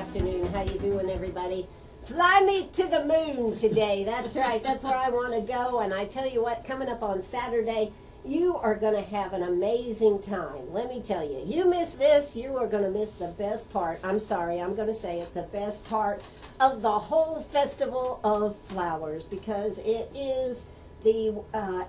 afternoon. How you doing, everybody? Fly me to the moon today. That's right. That's where I want to go. And I tell you what, coming up on Saturday, you are going to have an amazing time. Let me tell you. You miss this, you are going to miss the best part. I'm sorry, I'm going to say it. The best part of the whole Festival of Flowers, because it is the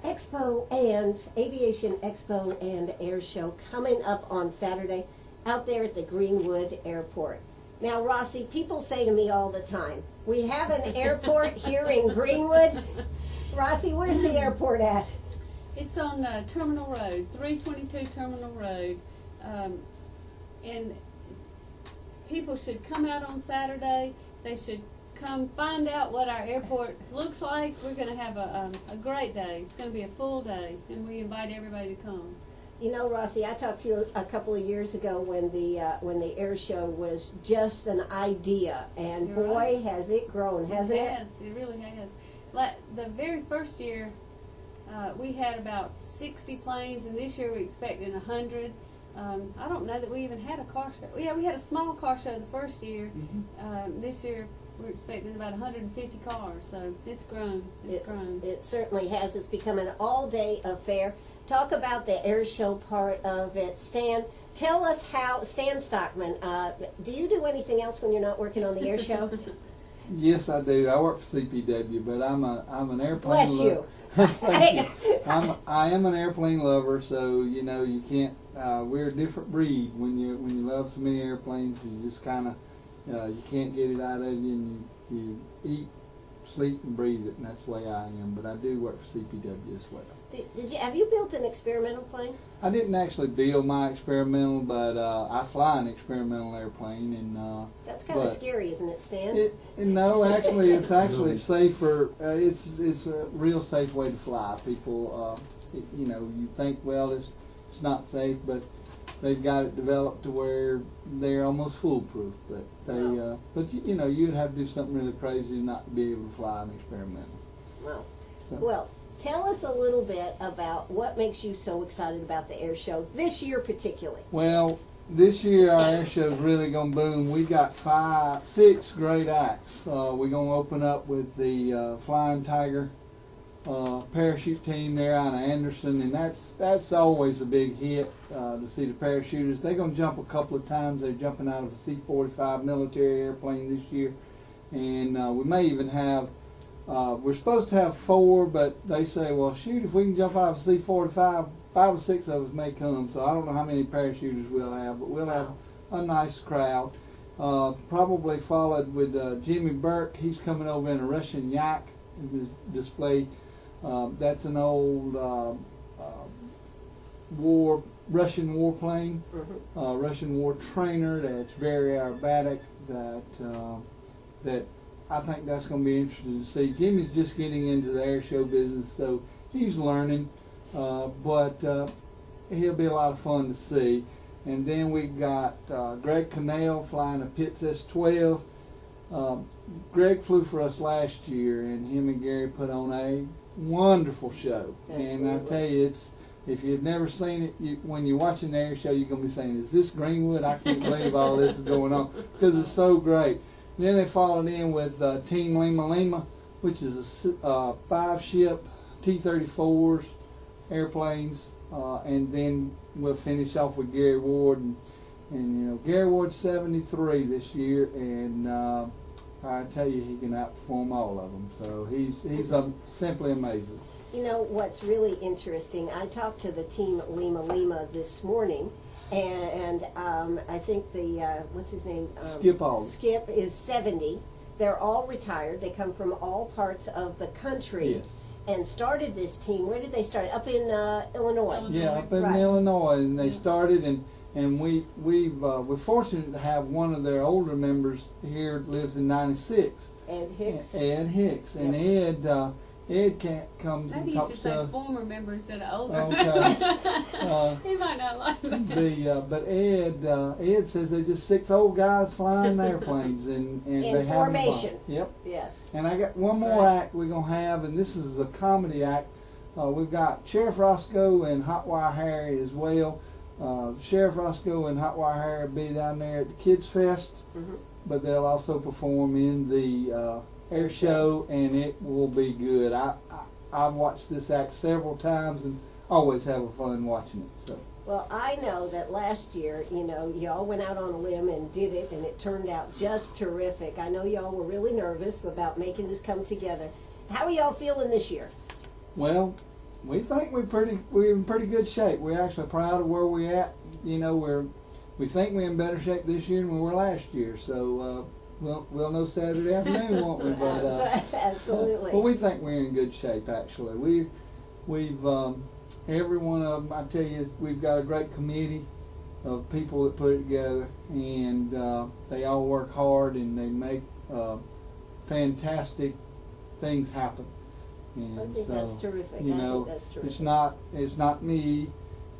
Expo and Aviation Expo and Air Show coming up on Saturday out there at the Greenwood Airport. Now, Rossie, people say to me all the time, we have an airport here in Greenwood. Rossie, where's the airport at? It's on Terminal Road, 322 Terminal Road. And people should come out on Saturday. They should come find out what our airport looks like. We're going to have a great day. It's going to be a full day, and we invite everybody to come. You know, Rossie, I talked to you a couple of years ago when the air show was just an idea, and You're boy, right. has it grown, hasn't it? It has. It really has. Like the very first year, we had about 60 planes, and this year we expected 100. I don't know that we even had a car show. Yeah, we had a small car show the first year. Mm-hmm. This year we're expecting about 150 cars, so it's grown. It's grown. It certainly has. It's become an all-day affair. Talk about the air show part of it. Stan, tell us how, Stan Stockman, do you do anything else when you're not working on the air show? Yes, I do. I work for CPW, but I'm an airplane Bless lover. you. Thank you. I am an airplane lover, so you know you can't. We're a different breed. When you love so many airplanes, you just kind of you can't get it out of you, and you eat, sleep, and breathe it, and that's the way I am. But I do work for CPW as well. Have you built an experimental plane? I didn't actually build my experimental, but I fly an experimental airplane, and That's kind of scary, isn't it, Stan? No, actually, it's actually safer. It's a real safe way to fly. People, you know, you think, well, it's not safe, but they've got it developed to where they're almost foolproof. But they, but you know, you'd have to do something really crazy not to be able to fly an experimental. Well, So. well. Tell us a little bit about what makes you so excited about the air show this year particularly. Well, this year our air show's really going to boom. We got 6 great acts. We're going to open up with the Flying Tiger parachute team there out of Anderson, and that's always a big hit to see the parachuters. They're going to jump a couple of times. They're jumping out of a C-45 military airplane this year, and we may even have. We're supposed to have 4, but they say, well, shoot, if we can jump out of a C-45, 5 or 6 of us may come. So I don't know how many parachuters we'll have, but we'll have a nice crowd. Probably followed with Jimmy Burke. He's coming over in a Russian Yak in his display. That's an old Russian warplane, Russian war trainer that's very aerobatic. That I think that's going to be interesting to see. Jimmy's just getting into the air show business, so he's learning, but he'll be a lot of fun to see. And then we got Greg Cannell flying a Pitts S-12. Greg flew for us last year, and him and Gary put on a wonderful show. Absolutely. And I tell you, if you've never seen it, when you're watching the air show, you're going to be saying, is this Greenwood? I can't believe all this is going on, because it's so great. Then they followed in with Team Lima Lima, which is a 5-ship T-34s airplanes, and then we'll finish off with Gary Ward, and you know, Gary Ward's 73 this year, and I tell you, he can outperform all of them. So he's simply amazing. You know what's really interesting? I talked to the team Lima Lima this morning. And I think the, what's his name? Skip is 70. They're all retired. They come from all parts of the country. Yes. And started this team. Where did they start? Up in Illinois. Yeah, up in Illinois. And they started, and we're fortunate to have one of their older members here that lives in 96. Ed Hicks. Ed Hicks. And Ed comes Maybe and you talks should to say us. former members instead of older. Okay. He might not like that. But Ed says they're just 6 old guys flying airplanes, and In they have formation. fun. Yep. Yes. And I got one more act we're gonna have, and this is a comedy act. We've got Sheriff Roscoe and Hot Wire Harry as well. Sheriff Roscoe and Hot Wire Harry will be down there at the Kids Fest. but they'll also perform in the air show, and it will be good. I've watched this act several times and always have fun watching it. So. Well, I know that last year, you know, y'all went out on a limb and did it, and it turned out just terrific. I know y'all were really nervous about making this come together. How are y'all feeling this year? Well, we think we're in pretty good shape. We're actually proud of where we're at. You know, we think we're in better shape this year than we were last year. So we'll know Saturday afternoon, won't we? But, absolutely. Well, we think we're in good shape. Actually, we've every one of them. I tell you, we've got a great committee of people that put it together, and they all work hard and they make fantastic things happen. And I think that's terrific. You know, I think that's terrific. It's not me,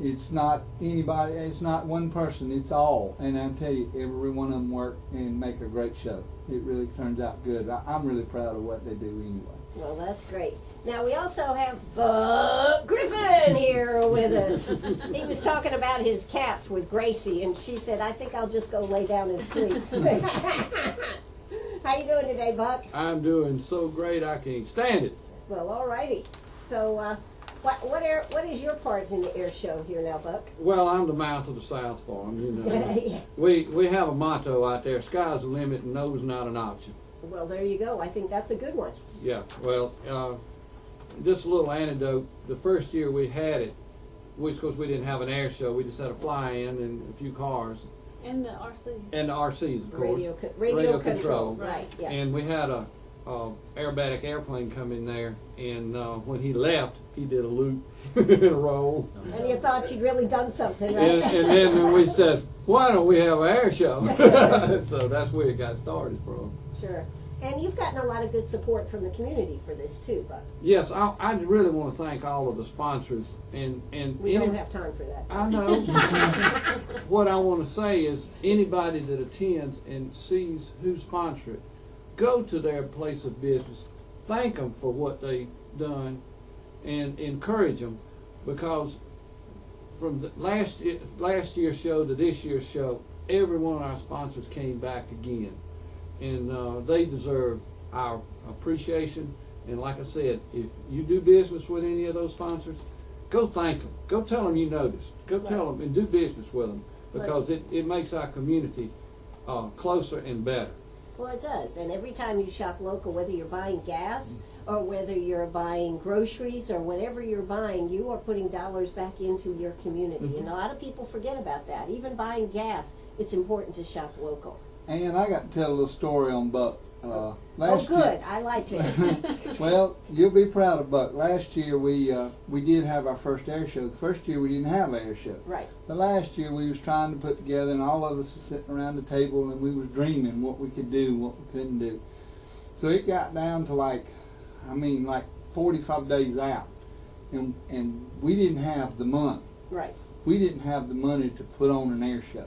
it's not anybody, it's not one person, it's all. And I tell you, every one of them work and make a great show. It really turns out good. I'm really proud of what they do anyway. Well, that's great. Now, we also have Buck Griffin here with us. He was talking about his cats with Gracie, and she said, I think I'll just go lay down and sleep. How you doing today, Buck? I'm doing so great I can't stand it. Well, all righty. So, what is your part in the air show here now, Buck? Well, I'm the mouth of the South Farm, you know. Yeah. We have a motto out there, sky's the limit and no's not an option. Well, there you go. I think that's a good one. Yeah, well, just a little anecdote. The first year we had it, which of course we didn't have an air show, we just had a fly-in and a few cars. And the RCs. And the RCs, of course. Radio control. Right, yeah. And we had a aerobatic airplane come in there, and when he left, he did a loop and a roll. And you thought you'd really done something, right? And then we said, why don't we have an air show? So that's where it got started from. Sure. And you've gotten a lot of good support from the community for this too, Buck. Yes, I really want to thank all of the sponsors. And we don't have time for that. I know. What I want to say is anybody that attends and sees who sponsored it, go to their place of business, thank them for what they've done, and encourage them, because from the last year's show to this year's show, every one of our sponsors came back again, and they deserve our appreciation. And like I said, if you do business with any of those sponsors, go thank them. Go tell them you noticed. Go tell them and do business with them, because it makes our community closer and better. Well, it does. And every time you shop local, whether you're buying gas or whether you're buying groceries or whatever you're buying, you are putting dollars back into your community. Mm-hmm. And a lot of people forget about that. Even buying gas, it's important to shop local. And I got to tell a little story on Buck. Last year, I like this. Well, you'll be proud of Buck. Last year we did have our first air show. The first year we didn't have an air show. Right. But last year we was trying to put together, and all of us was sitting around the table, and we was dreaming what we could do, what we couldn't do. So it got down to like 45 days out, and we didn't have the money. Right. We didn't have the money to put on an air show.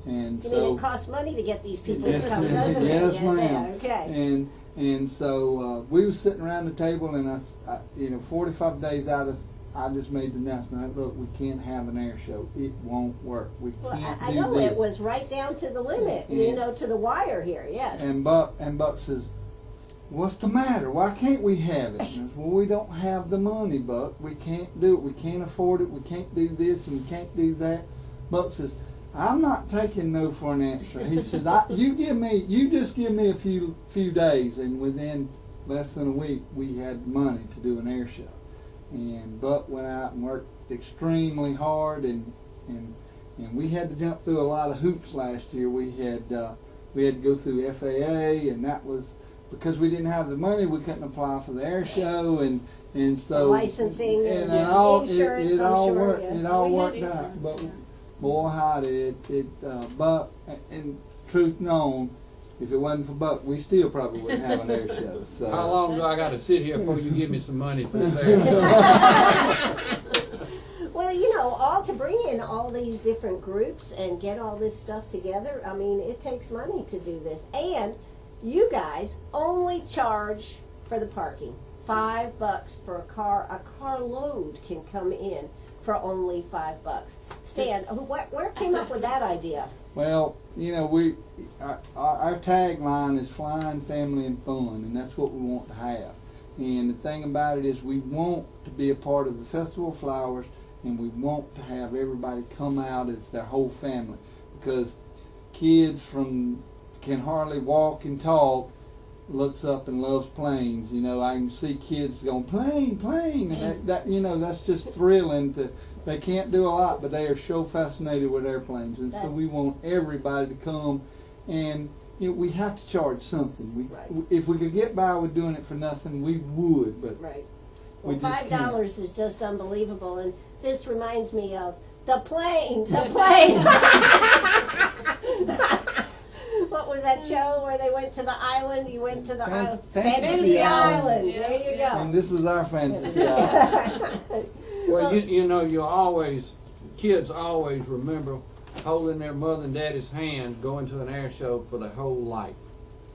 And you so, mean it costs money to get these people to come, doesn't it? Yes, ma'am. Okay. And so we was sitting around the table, and I 45 days out, I just made the announcement. Look, we can't have an air show. It won't work. We can't I do know this. it was right down to the limit. To the wire here. Yes. And Buck says, "What's the matter? Why can't we have it?" And I said, "Well, we don't have the money, Buck. We can't do it. We can't afford it. We can't do this and we can't do that." Buck says, "I'm not taking no for an answer." He says, "You just give me a few days," and within less than a week, we had money to do an air show. And Buck went out and worked extremely hard, and we had to jump through a lot of hoops last year. We had to go through FAA, and that was because we didn't have the money. We couldn't apply for the air show, and so licensing and insurance. It all sure, worked. It all worked out, but. Boy, howdy, Buck, and truth known, if it wasn't for Buck, we still probably wouldn't have an air show. So. How long do I got to sit here before you give me some money for this air show? Well, all to bring in all these different groups and get all this stuff together, I mean, it takes money to do this. And you guys only charge for the parking. $5 for a car. A car load can come in for only $5. Stan, where came up with that idea? Well, you know, our tagline is flying, family, and fun, and that's what we want to have. And the thing about it is we want to be a part of the Festival of Flowers, and we want to have everybody come out as their whole family, because kids can hardly walk and talk looks up and loves planes. You know, I can see kids going, plane, plane, and that you know, that's just thrilling. They can't do a lot, but they are so fascinated with airplanes, and so we want everybody to come. And you know, we have to charge something. If we could get by with doing it for nothing, we would. But well, $5 is just unbelievable, and this reminds me of the plane. The plane. What was that show where they went to the island? You went to the Fantasy Island. Yeah. There you go. And this is our fantasy island. Well, you know, kids always remember holding their mother and daddy's hand going to an air show for their whole life.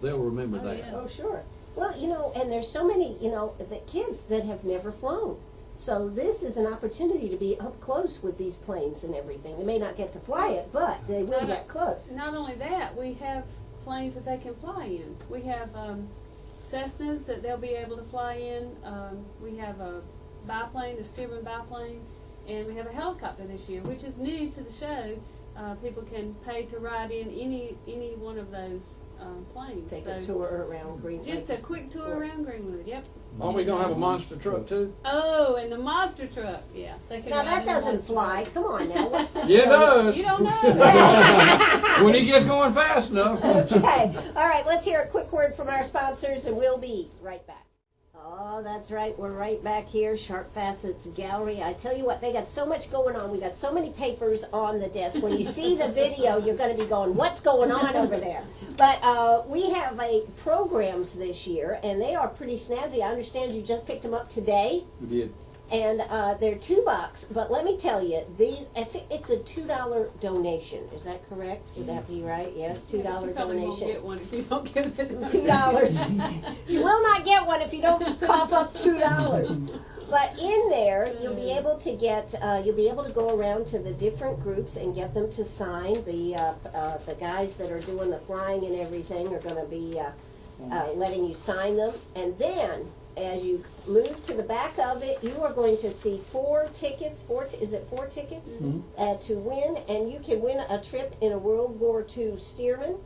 They'll remember that. Yeah. Oh, sure. Well, you know, and there's so many, you know, the kids that have never flown. So this is an opportunity to be up close with these planes and everything. They may not get to fly it, but they will get close. Not only that, we have planes that they can fly in. We have Cessnas that they'll be able to fly in. We have a biplane, a Stearman biplane, and we have a helicopter this year, which is new to the show. People can pay to ride in any one of those planes. Take a tour around Greenwood. Just a quick tour around Greenwood, yep. Aren't we gonna have a monster truck too? Oh, and the monster truck, yeah. They can Now ride that in the doesn't monster fly. truck. Come on now. What's the Yeah, it does. You don't know. When he gets going fast enough. Okay. All right, let's hear a quick word from our sponsors, and we'll be right back. Oh, that's right. We're right back here, Sharp Facets Gallery. I tell you what, they got so much going on. We got so many papers on the desk. When you see the video, you're going to be going, what's going on over there? But we have programs this year, and they are pretty snazzy. I understand you just picked them up today. We did. And they're $2, but let me tell you, it's a $2 donation. Is that correct? Would that be right? Yes, $2 Yeah, but you probably won't donation. get one if you don't give it $2. You will not get one if you don't cough up $2. But in there, you'll be able to get, you'll be able to go around to the different groups and get them to sign. The guys that are doing the flying and everything are going to be letting you sign them, and then, as you move to the back of it, you are going to see 4 tickets. Is it 4 tickets to win? And you can win a trip in a World War II Stearman.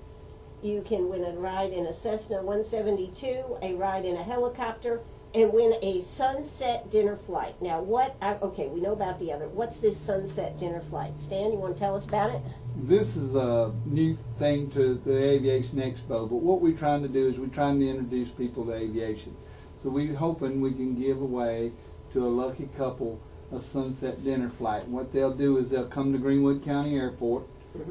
You can win a ride in a Cessna 172, a ride in a helicopter, and win a sunset dinner flight. Now, okay, we know about the other. What's this sunset dinner flight? Stan, you want to tell us about it? This is a new thing to the Aviation Expo, but what we're trying to do is we're trying to introduce people to aviation. So we're hoping we can give away to a lucky couple a sunset dinner flight. And what they'll do is they'll come to Greenwood County Airport.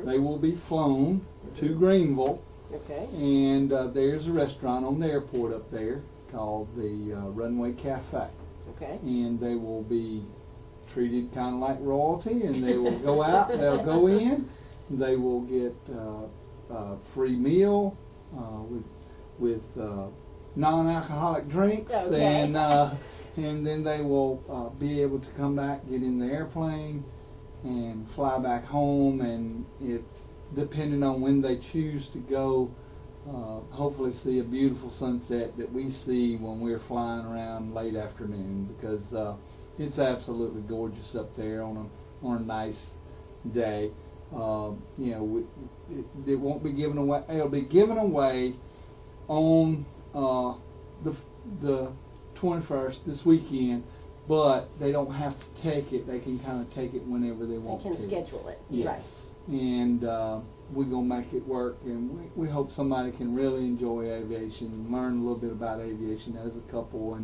They will be flown to Greenville. Okay. And there's a restaurant on the airport up there called the Runway Cafe. Okay. And they will be treated kind of like royalty, and they will go out, they'll go in, they will get a free meal with non-alcoholic drinks, okay. and then they will be able to come back, get in the airplane, and fly back home. And depending on when they choose to go, hopefully see a beautiful sunset that we see when we're flying around late afternoon, because it's absolutely gorgeous up there on a nice day. You know, it won't be given away. It'll be given away on the 21st, this weekend, but they don't have to take it. They can kind of take it whenever they want to. They can schedule it. Yes. Right. And we're going to make it work, and we hope somebody can really enjoy aviation and learn a little bit about aviation as a couple,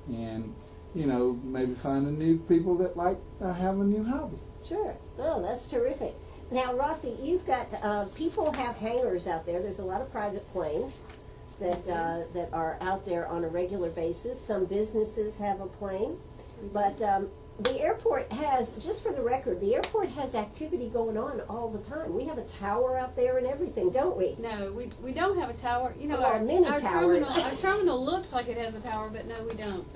and you know, maybe find a new people that like have a new hobby. Sure. Oh, that's terrific. Now, Rossie, you've got, people have hangars out there. There's a lot of private planes that are out there on a regular basis. Some businesses have a plane. But the airport has, just for the record, the airport has activity going on all the time. We have a tower out there and everything, don't we? No, we don't have a tower. You know, Oh, a mini tower. Our terminal looks like it has a tower, but no, we don't.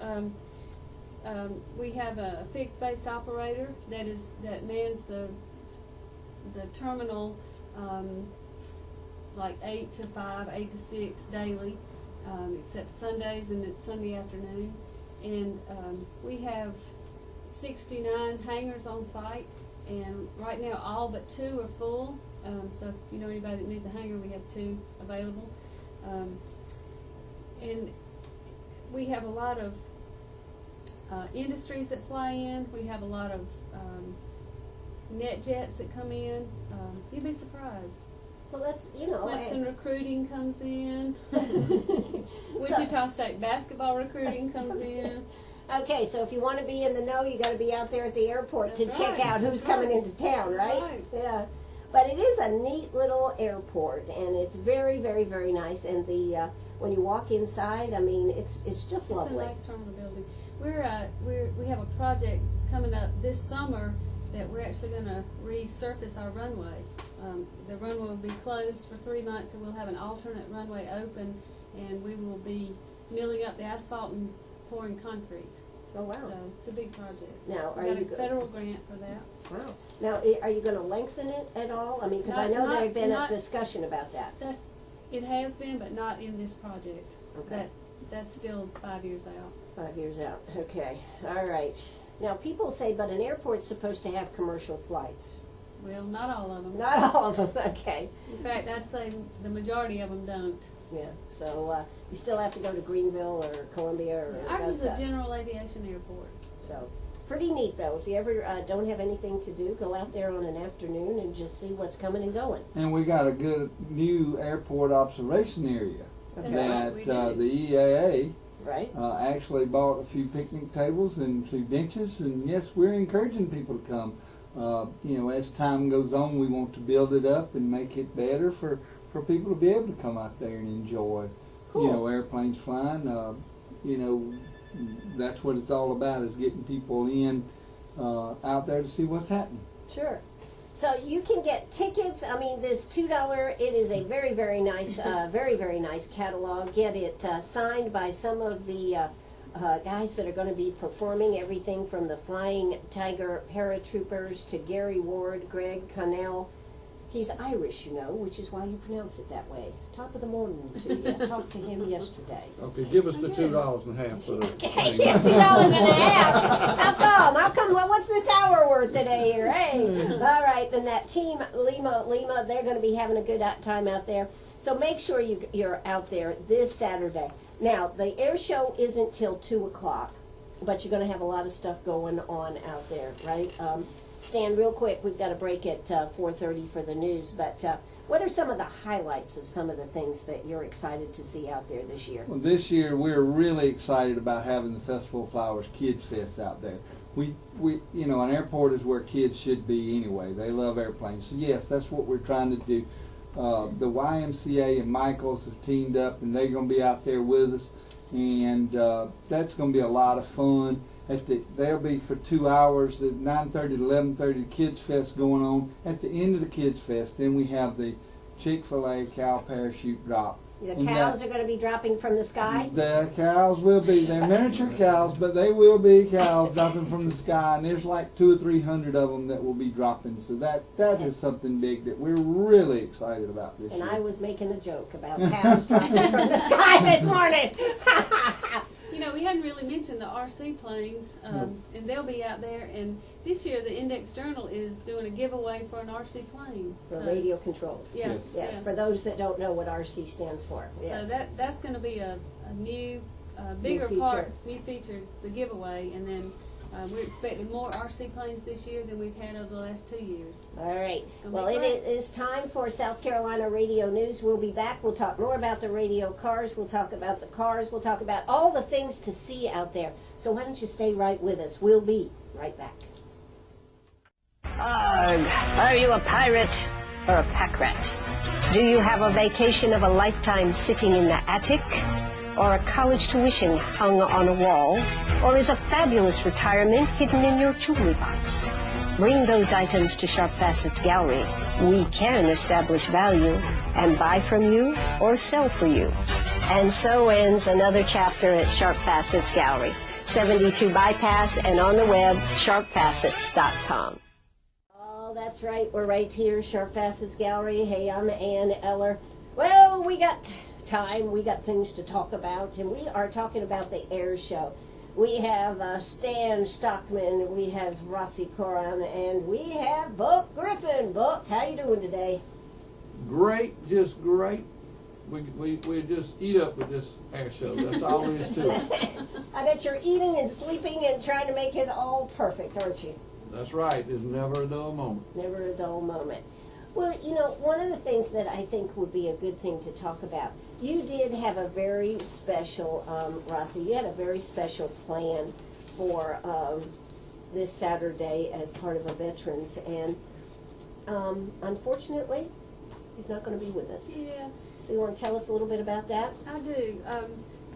We have a fixed base operator that mans the terminal like 8 to 5, 8 to 6 daily, except Sundays, and it's Sunday afternoon. And we have 69 hangars on site, and right now all but 2 are full. So if you know anybody that needs a hangar, we have 2 available. And we have a lot of industries that fly in. We have a lot of net jets that come in. You'd be surprised. Well, that's, you know. Clemson recruiting comes in. Wichita State basketball recruiting comes in. Okay, so if you want to be in the know, you got to be out there at the airport That's to check right. out who's That's coming right. into town, That's right? right. Yeah. But it is a neat little airport, and it's very, very, very nice. And the when you walk inside, I mean, it's just lovely. It's a nice terminal building. We have a project coming up this summer that we're actually going to resurface our runway. The runway will be closed for 3 months, and we'll have an alternate runway open, and we will be milling up the asphalt and pouring concrete. Oh wow! So it's a big project. Now, We got a federal grant for that. Wow. Now, are you going to lengthen it at all? I mean, because I Not- know there not- had been a not- discussion about that. It has been, but not in this project. Okay. That's still 5 years out. 5 years out. Okay. All right. Now, people say, but an airport's supposed to have commercial flights. Well, not all of them. Not all of them. Okay. In fact, I'd say the majority of them don't. Yeah. So you still have to go to Greenville or Columbia or Ours is Augusta. a general aviation airport. So it's pretty neat, though. If you ever don't have anything to do, go out there on an afternoon and just see what's coming and going. And we got a good new airport observation area Okay. that we do. the EAA Right? actually bought a few picnic tables and 2 benches, and yes, we're encouraging people to come. You know, as time goes on, we want to build it up and make it better for people to be able to come out there and enjoy, Cool. you know, airplanes flying. You know, that's what it's all about, is getting people in out there to see what's happening. Sure. So you can get tickets. I mean, this $2. It is a very, very nice, very, very nice catalog. Get it signed by some of the guys that are going to be performing. Everything from the Flying Tiger paratroopers to Gary Ward, Greg Connell. He's Irish, you know, which is why you pronounce it that way. Top of the morning to you. I talked to him yesterday. Okay, give us the $2.50 for the thing. $2.50. How come? Well, what's this hour worth today here? Hey. All right, then that team Lima, they're going to be having a good time out there. So make sure you're out there this Saturday. Now, the air show isn't till 2 o'clock, but you're going to have a lot of stuff going on out there, right? Stan, real quick, we've got a break at 4:30 for the news, but what are some of the highlights of some of the things that you're excited to see out there this year? Well, this year we're really excited about having the Festival of Flowers Kids Fest out there. We you know, an airport is where kids should be anyway. They love airplanes. So yes, that's what we're trying to do. The YMCA and Michaels have teamed up, and they're going to be out there with us, and that's going to be a lot of fun. They'll be for 2 hours at 9:30 to 11:30. Kids Fest going on. At the end of the Kids Fest, then we have the Chick-fil-A cow parachute drop. The And cows that- are going to be dropping from the sky? The cows will be, they're miniature cows, but they will be cows dropping from the sky, and there's like 200 or 300 of them that will be dropping. So that is something big that we're really excited about this And year. I was making a joke about cows dropping from the sky this morning. You know, we hadn't really mentioned the RC planes, and they'll be out there. And this year, the Index Journal is doing a giveaway for an RC plane. For radio controlled. Yeah, Yes. Yes, yeah. for those that don't know what RC stands for. Yes. So that's going to be a new, bigger feature. part, new feature, the giveaway. And then we're expecting more RC planes this year than we've had over the last 2 years. All right. Gonna Well, be it great. is time for South Carolina Radio News. We'll be back. We'll talk more about the radio cars. We'll talk about the cars. We'll talk about all the things to see out there. So why don't you stay right with us? We'll be right back. Are you a pirate or a pack rat? Do you have a vacation of a lifetime sitting in the attic? Or a college tuition hung on a wall? Or is a fabulous retirement hidden in your jewelry box? Bring those items to Sharp Facets Gallery. We can establish value and buy from you or sell for you. And so ends another chapter at Sharp Facets Gallery, 72 Bypass, and on the web, sharpfacets.com. that's right. We're right here, Sharp Facets Gallery. Hey, I'm Ann Eller. Well, we got time. We got things to talk about, and we are talking about the air show. We have Stan Stockman, we have Rossie Corwin, and we have Buck Griffin. Buck, how you doing today? Great, just great. We just eat up with this air show. That's all there is to it. I bet you're eating and sleeping and trying to make it all perfect, aren't you? That's right. There's never a dull moment. Never a dull moment. Well, you know, one of the things that I think would be a good thing to talk about, you did have a very special, Rossie, you had a very special plan for this Saturday as part of a Veterans, and unfortunately, he's not going to be with us. Yeah, So you want to tell us a little bit about that? I do.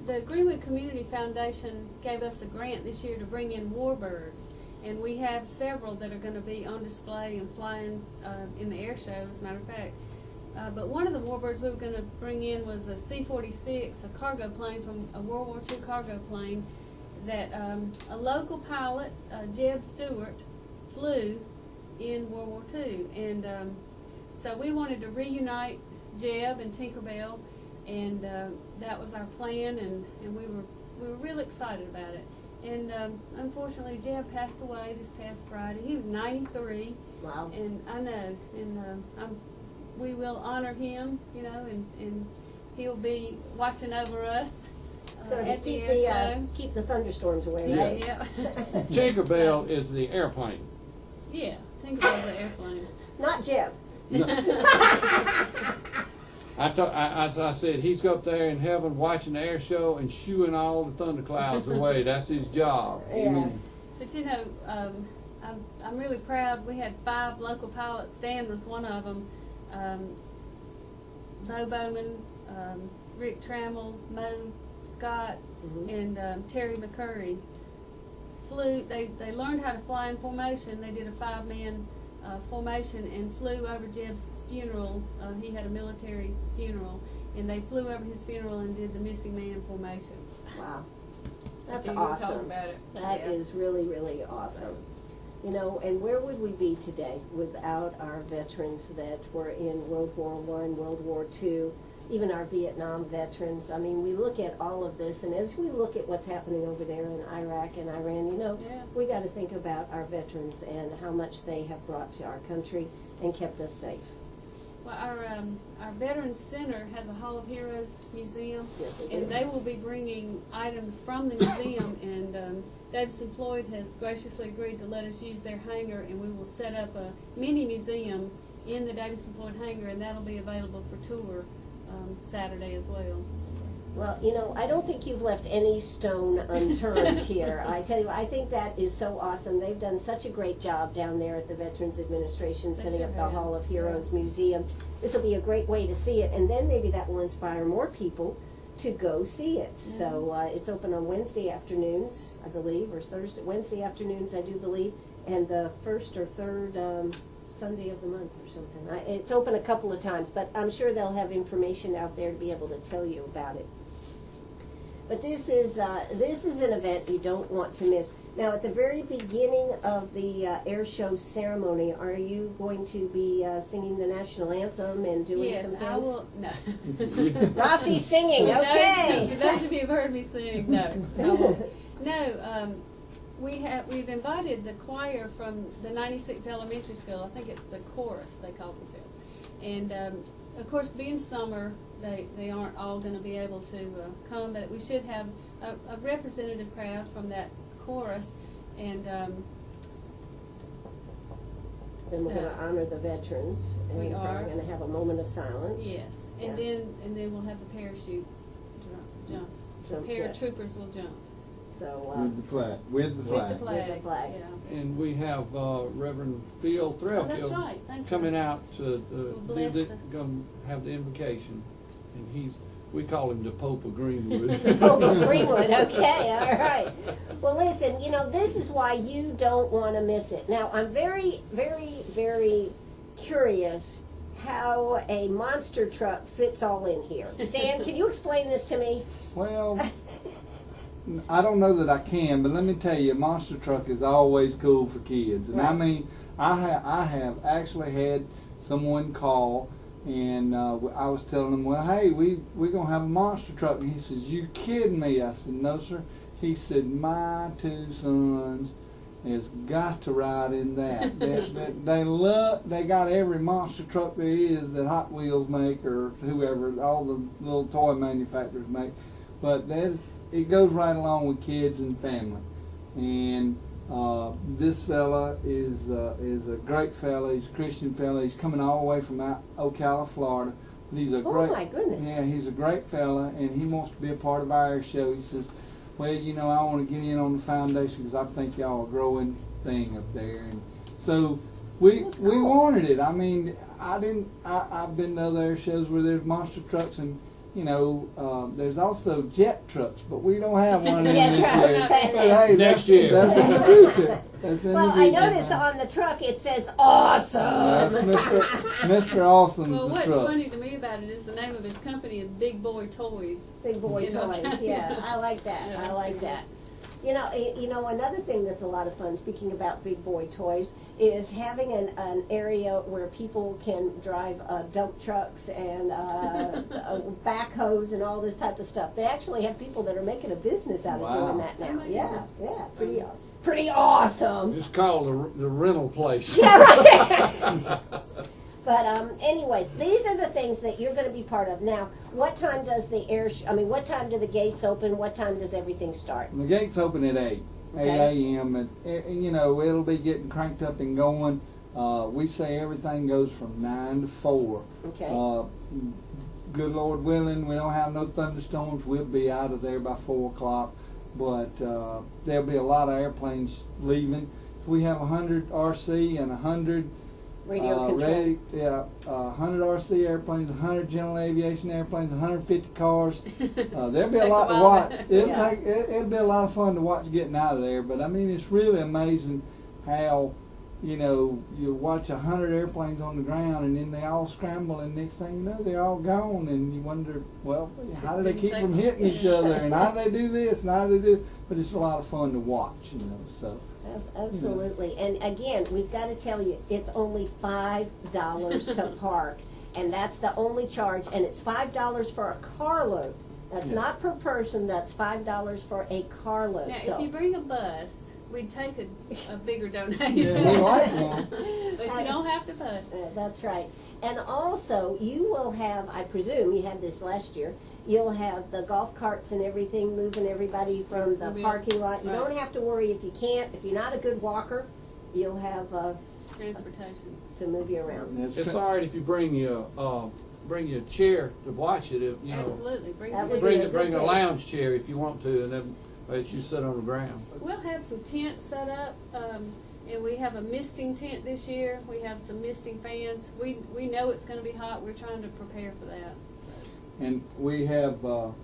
The Greenwood Community Foundation gave us a grant this year to bring in warbirds, and we have several that are going to be on display and flying in the air show, as a matter of fact. But one of the warbirds we were going to bring in was a C-46, a cargo plane from a World War II cargo plane that a local pilot, Jeb Stewart, flew in World War II. And so we wanted to reunite Jeb and Tinkerbell, and that was our plan, and we were really excited about it. And unfortunately, Jeb passed away this past Friday. He was 93. Wow. And I know, and we will honor him, you know, and he'll be watching over us at the air show. Keep the thunderstorms away, Yeah. right? Yeah. Tinkerbell is the airplane. Yeah, think about the airplane. Not Jeb. As I said, he's up there in heaven watching the air show and shooing all the thunderclouds away. That's his job. Yeah. But you know, I'm really proud. We had 5 local pilots. Stan was one of them. Bo Bowman, Rick Trammell, Mo Scott, and Terry McCurry flew. They learned how to fly in formation. They did a 5-man formation and flew over Jeb's funeral. He had a military funeral, and they flew over his funeral and did the missing man formation. Wow. That's You can talk awesome. about it. That Yeah. is really, really awesome. You know, and where would we be today without our veterans that were in World War I, World War II, even our Vietnam veterans? I mean, we look at all of this, and as we look at what's happening over there in Iraq and Iran, you know, Yeah. we got to think about our veterans and how much they have brought to our country and kept us safe. Well, our Veterans Center has a Hall of Heroes museum, Yes, they do. and they will be bringing items from the museum, and Davison Floyd has graciously agreed to let us use their hangar, and we will set up a mini museum in the Davison Floyd hangar, and that'll be available for tour Saturday as well. Well, you know, I don't think you've left any stone unturned here. I tell you, I think that is so awesome. They've done such a great job down there at the Veterans Administration, They setting sure up the have. Hall of Heroes Museum. This will be a great way to see it, and then maybe that will inspire more people to go see it. So it's open on Wednesday afternoons, I believe, or Wednesday afternoons, I do believe, and the first or third Sunday of the month or something. It's open a couple of times, but I'm sure they'll have information out there to be able to tell you about it. But this is an event you don't want to miss. Now, at the very beginning of the air show ceremony, are you going to be singing the national anthem and doing Yes, some things? I will. No. Rossie's singing. Okay. For those of you who've heard me sing, no, I won't. No, we've invited the choir from the 96 Elementary School. I think it's the chorus they call themselves, and of course, being summer, they aren't all going to be able to come, but we should have a representative crowd from that chorus, and Then we're going to honor the veterans, and We we're are. going to have a moment of silence. yes, and Yeah. then we'll have the parachute jump. The Jump, yeah. paratroopers will jump So With the flag. With the flag. with the flag. With the flag. Yeah. And we have Reverend Phil Oh, Threlke that's right. Thank you. coming out to We'll bless the- going to have the invocation, and we call him the Pope of Greenwood. Pope of Greenwood, okay, all right. Well, listen, you know, this is why you don't want to miss it. Now, I'm very, very, very curious how a monster truck fits all in here. Stan, can you explain this to me? Well, I don't know that I can, but let me tell you, a monster truck is always cool for kids. And I mean, I have actually had someone call, and I was telling them, well, hey, we're going to have a monster truck. And he says, you kidding me? I said, no, sir. He said, my 2 sons has got to ride in that. They got every monster truck there is that Hot Wheels make, or whoever, all the little toy manufacturers make. But it goes right along with kids and family. And this fella is a great fella. He's a Christian fella. He's coming all the way from Ocala, Florida. But he's a great, my goodness. Yeah, he's a great fella, and he wants to be a part of our air show. He says, well, you know, I want to get in on the foundation because I think y'all are a growing thing up there. And so we wanted it. I mean, I've been to other air shows where there's monster trucks, and you know, there's also jet trucks, but we don't have one of them this year. But hey, next year. That's in the future. That's in Well, the I future. notice on the truck it says awesome. That's Mr. Awesome's Well, the what's truck. funny to me about it is the name of his company is Big Boy Toys. Big boy You know, toys. Yeah, I like that. Yeah. I like that. You know, another thing that's a lot of fun, speaking about big boy toys, is having an area where people can drive dump trucks and backhoes and all this type of stuff. They actually have people that are making a business out of Wow. doing that now. Oh my Yeah, goodness. yeah, pretty awesome. It's called the rental place. Yeah, right. But anyways, these are the things that you're going to be part of. Now, what time does the what time do the gates open? What time does everything start? The gates open at 8 Okay. a.m. And you know, it'll be getting cranked up and going. We say everything goes from 9 to 4. Okay. Good Lord willing, we don't have no thunderstorms. We'll be out of there by 4 o'clock. But there'll be a lot of airplanes leaving. We have 100 RC and 100 Radio control. 100 RC airplanes, 100 general aviation airplanes, 150 cars. There'll be a Take a lot to while. watch. Yeah. It'll be a lot of fun to watch getting out of there. But I mean, it's really amazing how, you know, you watch 100 airplanes on the ground and then they all scramble, and next thing you know, they're all gone, and you wonder, well, how do they keep from hitting each other, and how do they do this, and how do they do? But it's a lot of fun to watch, you know. So. Absolutely. And again, we've got to tell you, it's only $5 to park, and that's the only charge, and it's $5 for a carload. That's Yes. not per person, that's $5 for a carload. Now, So if you bring a bus, we'd take a bigger donation. Yeah, we like one. But you don't have to pay. that's right. And also, you will have, I presume, you had this last year, you'll have the golf carts and everything moving everybody from the Yeah. parking lot. You Right. don't have to worry if you're not a good walker, you'll have Transportation. to move you around. It's all right if you bring your chair to watch it. If you know, Absolutely. Bring That it would with be you. a good bring a take. lounge chair if you want to, and then as you sit on the ground. We'll have some tents set up, and we have a misting tent this year. We have some misting fans. We know it's going to be hot. We're trying to prepare for that. And we have a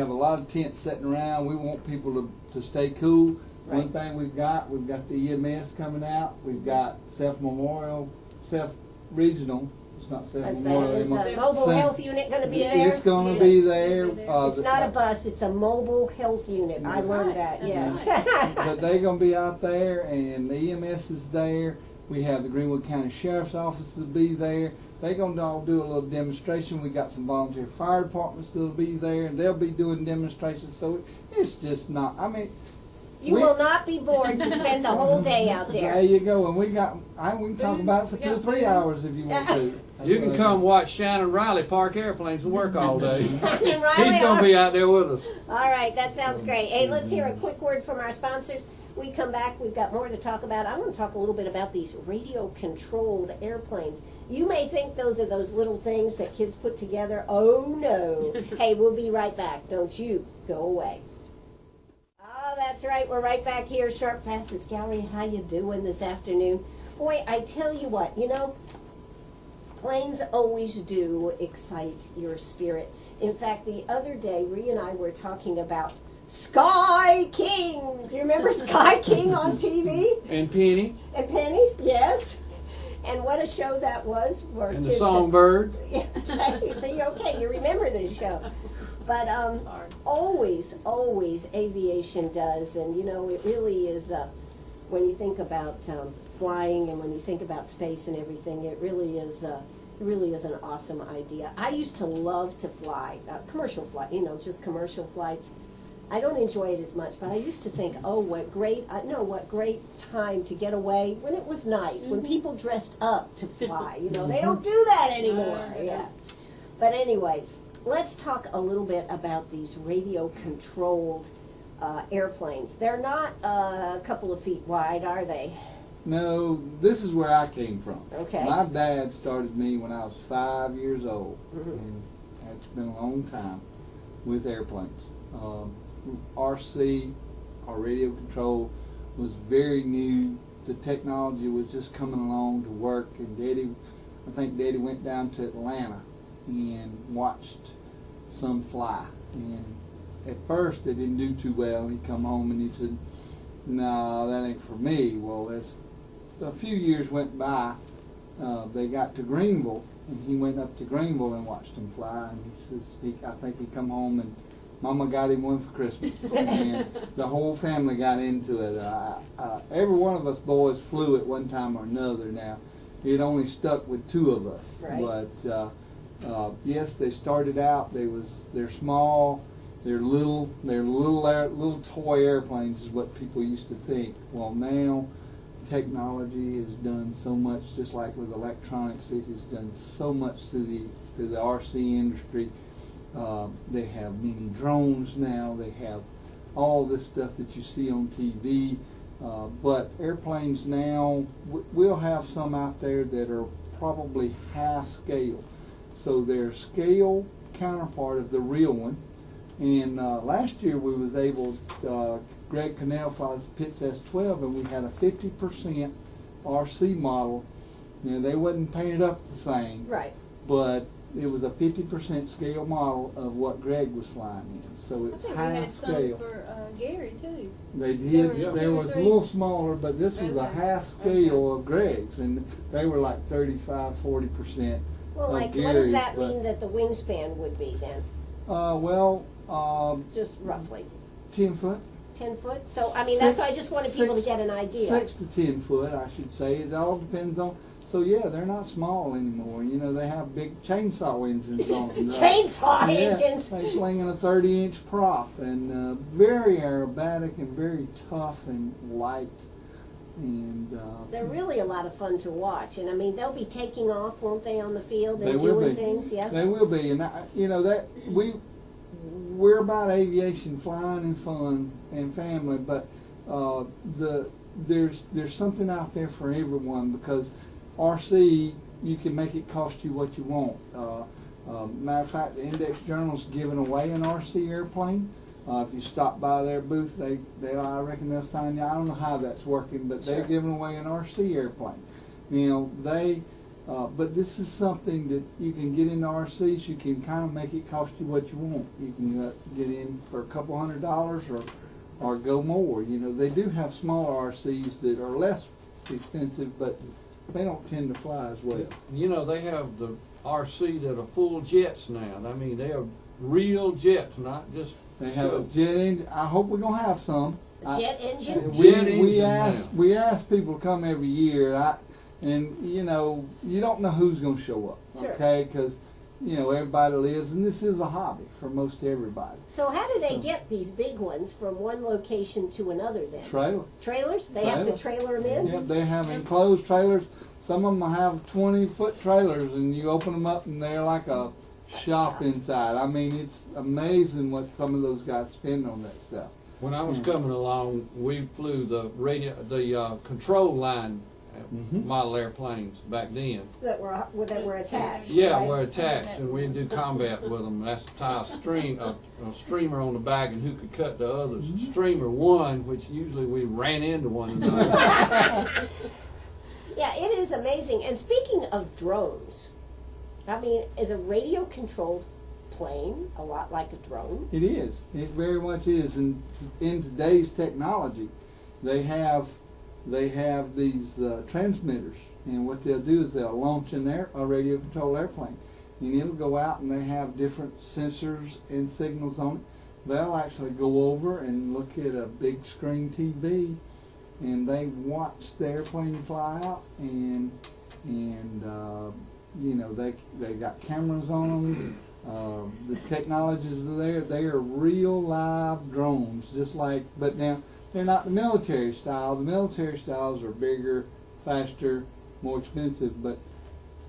lot of tents sitting around. We want people to stay cool. Right. One thing we've got the EMS coming out. We've got self-regional. It's not Is self-memorial the anymore. mobile So- health unit going to be there? It's going to Yes, be it'll there. be there. It's not a bus, it's a mobile health unit. I That's learned right. that, That's yes. But they're going to be out there, and the EMS is there. We have the Greenwood County Sheriff's Office will be there. They're going to all do a little demonstration. We got some volunteer fire departments that'll be there, and they'll be doing demonstrations. So it's just not. I mean, You will not be bored to spend the whole day out there there. you go. And we can talk about it for We 2 or got 3 food. hours if you want to. You can come watch Shannon Riley park airplanes and work all day. He's Riley, going to be out there with us. All right, that sounds great. Hey, let's hear a quick word from our sponsors. We come back, we've got more to talk about. I want to talk a little bit about these radio-controlled airplanes. You may think those are those little things that kids put together. Oh, no. Hey, we'll be right back. Don't you go away. Oh, that's right. We're right back here. Sharp Facets Gallery. How you doing this afternoon? Boy, I tell you what, planes always do excite your spirit. In fact, the other day, Rhea and I were talking about Sky King. Do you remember Sky King on TV? And Penny And Penny, yes. And what a show that was for and the kids. Songbird. So you're okay. You remember this show. But Sorry. always aviation does, and you know, it really is, when you think about flying and when you think about space and everything, it really is an awesome idea. I used to love to fly, commercial flight, you know, just commercial flights. I don't enjoy it as much, but I used to think, oh, what great time to get away when it was nice, when people dressed up to fly. You know, they don't do that anymore. Yeah. But anyways, let's talk a little bit about these radio-controlled airplanes. They're not a couple of feet wide, are they? No, this is where I came from. Okay. My dad started me when I was 5 years old, and it's been a long time with airplanes. RC, our radio control, was very new. The technology was just coming along to work, and I think Daddy went down to Atlanta and watched some fly. And at first they didn't do too well. He come home and he said, "No, that ain't for me." Well, as a few years went by, they got to Greenville, and he went up to Greenville and watched them fly. And he says, I think he come home and Mama got him one for Christmas, and the whole family got into it. Every one of us boys flew at one time or another. Now, it only stuck with two of us, right. But yes, they started out. They're small, they're little toy airplanes is what people used to think. Well, now technology has done so much, just like with electronics, it has done so much to the RC industry. They have mini drones now. They have all this stuff that you see on TV. But airplanes now, we'll have some out there that are probably half scale. So they're scale counterpart of the real one. And last year we was able, Greg Cannell flies Pitts S-12, and we had a 50% RC model. Now, they wasn't painted up the same. Right. But it was a 50% scale model of what Greg was flying in. So it's half scale. We had some for Gary too. They did. There were There two or was a three. little smaller, but this was a Okay. half scale of Greg's, and they were like 35-40%. Well, of like, what Gary's, does that but, mean that the wingspan would be then? Just roughly 10 foot. 10 foot? So, I mean, that's why I just wanted people to get an idea. 6 to 10 foot, I should say. It all depends on. So yeah, they're not small anymore. You know, they have big chainsaw engines on them. Chainsaw Yeah, engines! they sling in a 30-inch prop, and very aerobatic and very tough and light. And They're really a lot of fun to watch. And, I mean, they'll be taking off, won't they, on the field they and will doing be. things? Yeah. They will be, and you know that we're about aviation, flying, and fun and family, but there's something out there for everyone, because RC, you can make it cost you what you want. Matter of fact, the Index Journal's giving away an RC airplane. If you stop by their booth, I reckon they'll sign you. I don't know how that's working, but they're giving away an RC airplane. You know, but this is something that you can get into RCs. You can kind of make it cost you what you want. You can get in for a couple $100 or go more. You know, they do have smaller RCs that are less expensive, but they don't tend to fly as well. You know, they have the RC that are full jets now. I mean, they are real jets, not just They have a jet engine. I hope we're gonna have some. Jet engine? We ask people to come every year, and you know, you don't know who's gonna show up, Sure. okay? Because you know, everybody lives, and this is a hobby for most everybody. So how do they get these big ones from one location to another then? Trailer. Trailers? They have to trailer them in? Yep, they have enclosed trailers. Some of them have 20-foot trailers, and you open them up, and they're like a shop inside. I mean, it's amazing what some of those guys spend on that stuff. When I was coming along, we flew the control line model airplanes back then. That were attached. Yeah, right? we're attached, and we do combat with them. That's to tie a streamer on the back, and who could cut the others. Streamer won, which usually we ran into one another. Yeah, it is amazing. And speaking of drones, I mean, is a radio-controlled plane a lot like a drone? It is. It very much is. And in today's technology, they have these transmitters, and what they'll do is they'll launch a radio-controlled airplane, and it'll go out and they have different sensors and signals on it. They'll actually go over and look at a big screen TV, and they watch the airplane fly out, and you know, they got cameras on them. The technologies are there. They are real live drones, just like, but now they're not the military style. The military styles are bigger, faster, more expensive, but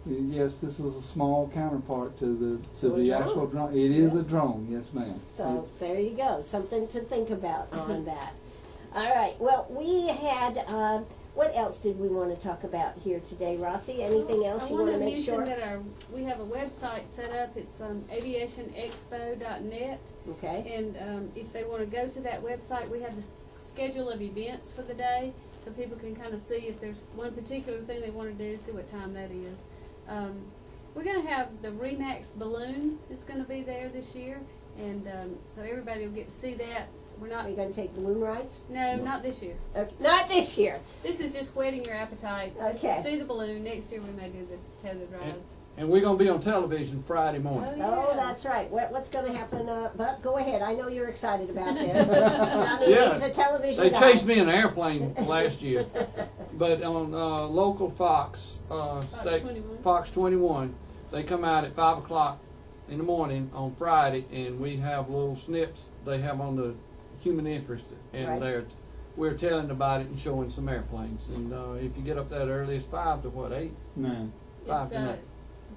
yes, this is a small counterpart to the actual drone. It is a drone, yes, ma'am. So there you go, something to think about on that. All right. Well, we had. What else did we want to talk about here today, Rossie? Anything else you want to make sure? I want to mention that we have a website set up. It's aviationexpo.net. Okay. And if they want to go to that website, we have the schedule of events for the day, so people can kind of see if there's one particular thing they want to do, see what time that is. We're going to have the Remax balloon is going to be there this year, and so everybody will get to see that. We're not. Are you going to take balloon rides? No, not this year. Okay. Not this year. This is just whetting your appetite. Just to see the balloon. Next year we may do the tethered rides. And we're going to be on television Friday morning. Oh, yeah. Oh, that's right. What's going to happen? Buck, go ahead. I know you're excited about this. I mean, he's a television They guy. chased me in an airplane last year, but on local Fox, Fox 21, they come out at 5 o'clock in the morning on Friday, and we have little snips they have on the human interest, and we're telling about it and showing some airplanes. And if you get up that early, it's 5 to what, 8? 9. 5 to 9.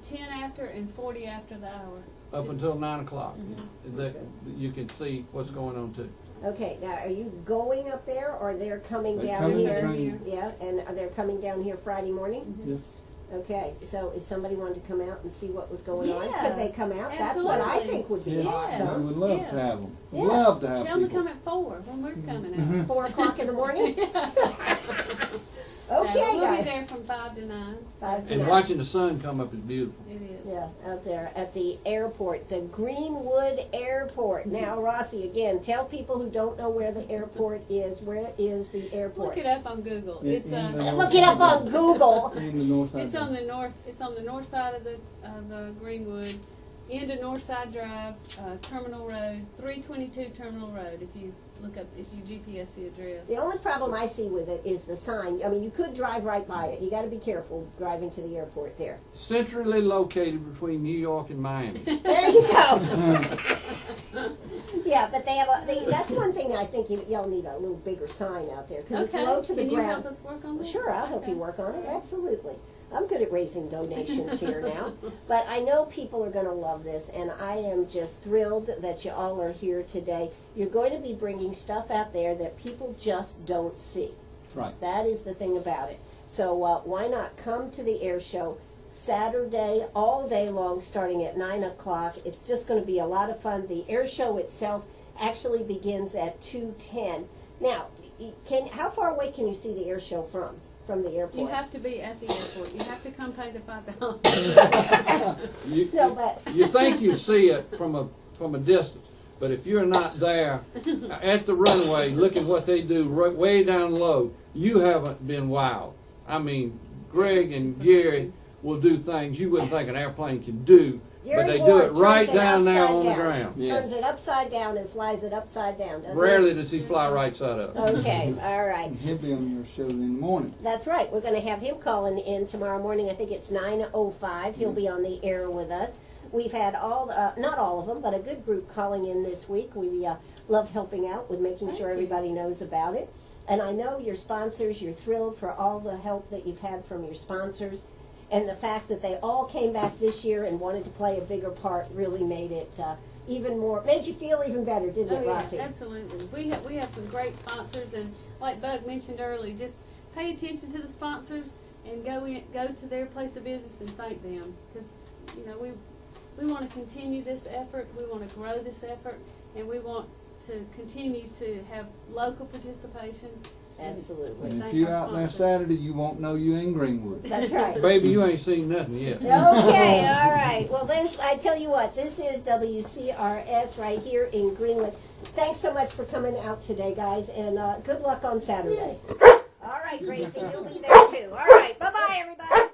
10 after and 40 after the hour. Up until 9 o'clock. Mm-hmm. You can see what's going on too. Okay, now are you going up there, or they're coming They're down coming here? down. Yeah, and they're coming down here Friday morning? Mm-hmm. Yes. Okay, so if somebody wanted to come out and see what was going on, Yeah, could they come out? That's what I absolutely. think would be Yes. awesome. We would love Yes. to have them. Yeah. Love to have Tell them to people. come at 4 when we're coming out. 4 o'clock in the morning? Okay, we'll guys. be there from 5 to 9. 5 to And 9. watching the sun come up is beautiful. It is. Yeah, out there at the airport, the Greenwood Airport. Now, Rossie, again, tell people who don't know where the airport is. Where is the airport? Look it up on Google. It's Look it up on Google. In the north side. it's on the north. It's on the north side of the Greenwood, into Northside Drive, Terminal Road, 322 Terminal Road. If you look up, if you GPS the address. The only problem I see with it is the sign. I mean, you could drive right by it. You got to be careful driving to the airport there. Centrally located between New York and Miami. There you go. Yeah, but they have that's one thing I think y'all need a little bigger sign out there because it's low to the Can ground. you help us work on that? Sure, I'll help you work on it. Absolutely. I'm good at raising donations here now. But I know people are going to love this, and I am just thrilled that you all are here today. You're going to be bringing stuff out there that people just don't see. Right. That is the thing about it. So why not come to the air show Saturday, all day long, starting at 9 o'clock. It's just going to be a lot of fun. The air show itself actually begins at 2:10. Now, how far away can you see the air show from the airport? You have to be at the airport. You have to come pay the $5. You think you see it from a distance, but if you're not there at the runway looking what they do way down low, you haven't been wowed. I mean, Greg and Gary will do things you wouldn't think an airplane can do, but they do it right down there on the ground. Turns it upside down and flies it upside down, doesn't Rarely it? does he fly right side up. Okay, all right. He'll be on your show in the morning. That's right. We're going to have him calling in tomorrow morning. I think it's 9:05. He'll be on the air with us. We've had not all of them, but a good group calling in this week. We love helping out with making sure everybody knows about it. And I know your sponsors, you're thrilled for all the help that you've had from your sponsors. And the fact that they all came back this year and wanted to play a bigger part really made it made you feel even better, didn't it, Rossie? Yes, absolutely. We have some great sponsors, and like Buck mentioned earlier, just pay attention to the sponsors and go to their place of business and thank them, because we want to continue this effort, we want to grow this effort, and we want to continue to have local participation. Absolutely. And if you're out there Saturday, you won't know you in Greenwood. That's right. Baby, you ain't seen nothing yet. Okay, all right. Well, I tell you what, this is WCRS right here in Greenwood. Thanks so much for coming out today, guys, and good luck on Saturday. All right, Gracie, you'll be there too. All right, bye-bye, everybody.